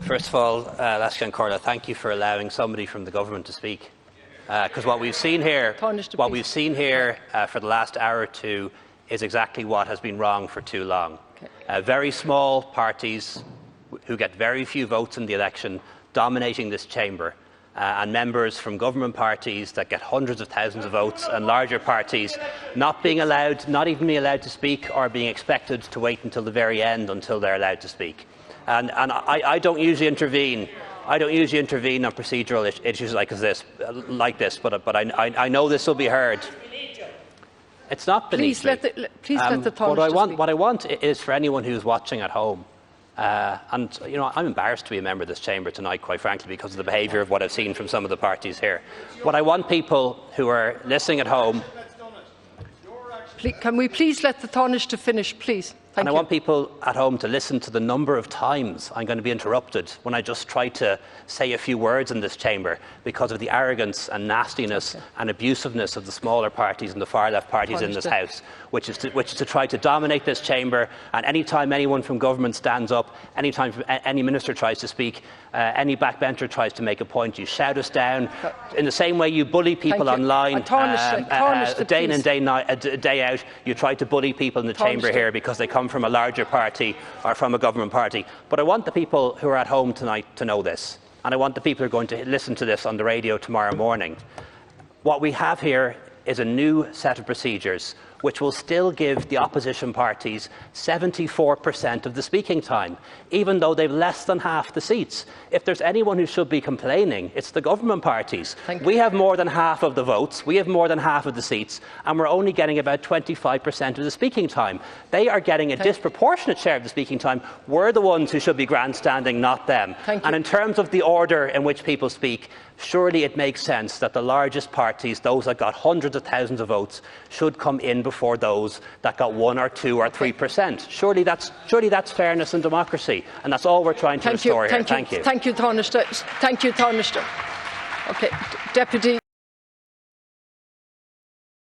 First of all, Lascan Corla, thank you for allowing somebody from the government to speak. Because what we've seen here, for the last hour or two is exactly what has been wrong for too long. Okay. Very small parties who get very few votes in the election dominating this chamber, and members from government parties that get hundreds of thousands of votes, and larger parties not being allowed, not even being allowed to speak, or being expected to wait until the very end until they're allowed to speak. And I don't usually intervene. I don't usually intervene on procedural issues like this, but I know this will be heard. It's not beneath me. Please let the what I want is for anyone who's watching at home, and you know, I'm embarrassed to be a member of this chamber tonight, quite frankly, because of the behaviour of what I've seen from some of the parties here. What I want people who are listening at home. Can we please let the Taoiseach finish, please? I want people at home to listen to the number of times I'm going to be interrupted when I just try to say a few words in this chamber because of the arrogance and nastiness and abusiveness of the smaller parties and the far-left parties in this House, which is to try to dominate this chamber. And any time anyone from government stands up, any time any minister tries to speak, any backbencher tries to make a point, you shout us down in the same way you bully people online day in and day out. You try to bully people in the chamber here because they come from a larger party or from a government party. But I want the people who are at home tonight to know this, and I want the people who are going to listen to this on the radio tomorrow morning. What we have here is a new set of procedures which will still give the opposition parties 74% of the speaking time, even though they've less than half the seats. If there's anyone who should be complaining, it's the government parties. We have more than half of the votes, we have more than half of the seats, and we're only getting about 25% of the speaking time. They are getting a disproportionate share of the speaking time. We're the ones who should be grandstanding, not them. And in terms of the order in which people speak, surely it makes sense that the largest parties, those that got hundreds of thousands of votes, should come in before those that got 1 or 2 or 3%. Surely that's fairness and democracy, and that's all we're trying to restore here. Thank you. Thank you, Taoiseach. Thank you, Taoiseach. Okay, Deputy.